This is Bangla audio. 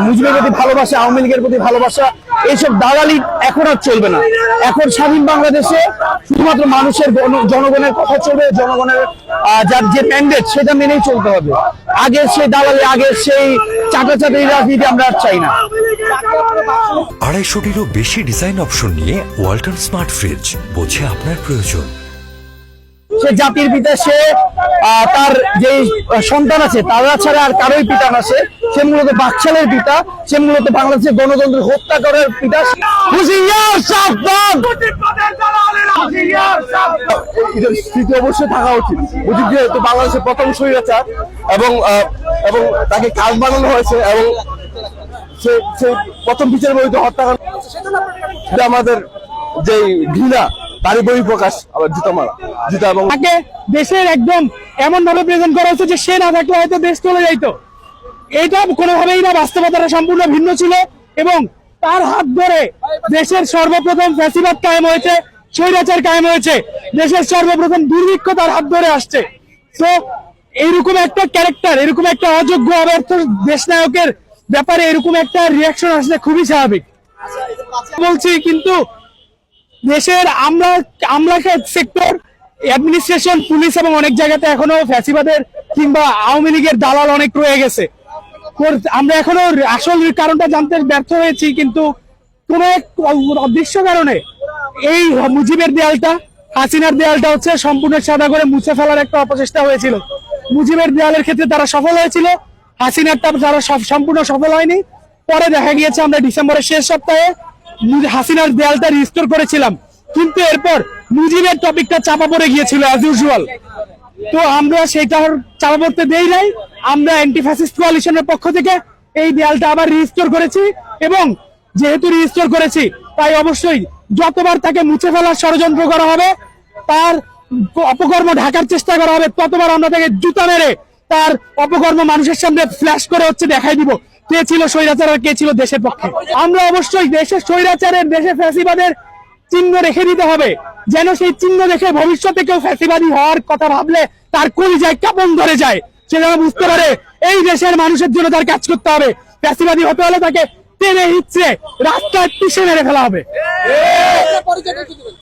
মুজিবের প্রতি ভালোবাসা, আওয়ামী লীগের প্রতি ভালোবাসা, এইসব দালালি এখন আর চলবে না। এখন স্বাধীন বাংলাদেশে শুধুমাত্র মানুষের জনগণের কথা চলবে, জনগণের যার যে ম্যান্ডেট সেটা মেনেই চলতে হবে। আগের সেই দালালি, আগের সেই চাটাচাটি রাজনীতি আমরা আর চাই না। 250-টিরও বেশি ডিজাইন অপশন নিয়ে ওয়ালটন স্মার্ট ফ্রিজ, বোঝে আপনার প্রয়োজন। সে জাতির পিতা, সে তার যে সন্তান আছে তারা ছাড়া আর কারোই পিতা না। সে মূলত বাকশালের পিতা, সে মূলত বাংলাদেশের গণতন্ত্র হত্যা করার পিতা। স্মৃতি অবশ্যই থাকা উচিত। মুজিব যেহেতু বাংলাদেশের প্রথম স্বৈরাচার এবং তাকে কাজ বানানো হয়েছে এবং সে প্রথম বিচার বহিত হত্যাকাণ্ড, আমাদের যে ঘৃণা তারই বহিঃপ্রকাশ। আবার জুতা এবং তাকে দেশের একদম এমন ভাবে প্রেজেন্ট করা হচ্ছে যে সে না থাকলে হয়তো দেশ চলে যাইতো। এটা কোনোভাবেই না, বাস্তবতাটা সম্পূর্ণ ভিন্ন ছিল। এবং তার হাত ধরে দেশের সর্বপ্রথম ফ্যাসিবাদ কায়েম হয়েছে, স্বৈরাচার কায়েম হয়েছে, দেশের সর্বপ্রথম দুর্ভিক্ষ তার হাত ধরে আসছে। তো এইরকম একটা ক্যারেক্টার, এরকম একটা অযোগ্য অব্যর্থ দেশনায়কের ব্যাপারে এরকম একটা রিয়াকশন আসলে খুবই স্বাভাবিক বলছি। কিন্তু দেশের আমরা সেক্টর, অ্যাডমিনিস্ট্রেশন, পুলিশ এবং অনেক জায়গাতে এখনো ফ্যাসিবাদের কিংবা আওয়ামী লীগের দালাল অনেক রয়ে গেছে। আমরা এখনো আসল কারণটা জানতে ব্যর্থ হয়েছি। কিন্তু কোন এক অদৃশ্য কারণে এই মুজিবের দেয়ালটা, হাসিনার দেয়ালটা হচ্ছে সম্পূর্ণ সাদা করে মুছে ফেলার একটা অপচেষ্টা হয়েছিল। মুজিবের দেয়ালের ক্ষেত্রে তারা সফল হয়েছিল, হাসিনারটা তারা সম্পূর্ণ সফল হয়নি। পরে দেখা গিয়েছে আমরা ডিসেম্বরের শেষ সপ্তাহে হাসিনার দেয়ালটা রিস্টোর করেছিলাম, কিন্তু এরপর মুজিবের টপিকটা চাপা পড়ে গিয়েছিল অ্যাজ ইউজুয়াল। তো আমরা সেটার চাপা পড়তে দেই নাই। আমরা অ্যান্টি ফ্যাসিস্ট কোয়ালিশনের পক্ষ থেকে এই দেয়ালটা আবার রিস্টোর করেছি এবং যেহেতু রিস্টোর করেছি তাই অবশ্যই যতবার তাকে মুছে ফেলার ষড়যন্ত্র করা হবে, তার অপকর্ম ঢাকার চেষ্টা করা হবে, ততবার আমরা তাকে জুতা মেরে তার অপকর্ম মানুষের সামনে ফ্ল্যাশ করে হচ্ছে দেখাই দিব কে ছিল স্বৈরাচার আর কে ছিল দেশের পক্ষে। আমরা অবশ্যই দেশের স্বৈরাচারের, দেশে ফ্যাসিবাদের চিহ্ন রেখে দিতে হবে, যেন সেই চিহ্ন দেখে ভবিষ্যতে কেউ ফ্যাসিবাদী হওয়ার কথা ভাবলে তার কলিজায় কাঁপন ধরে যায়। সে যেন বুঝতে পারে এই দেশের মানুষের জন্য তার কাজ করতে হবে। ফ্যাসিবাদী হতে হলে তাকে টেনে হিচড়ে রাস্তায় পিষে মেরে ফেলা হবে।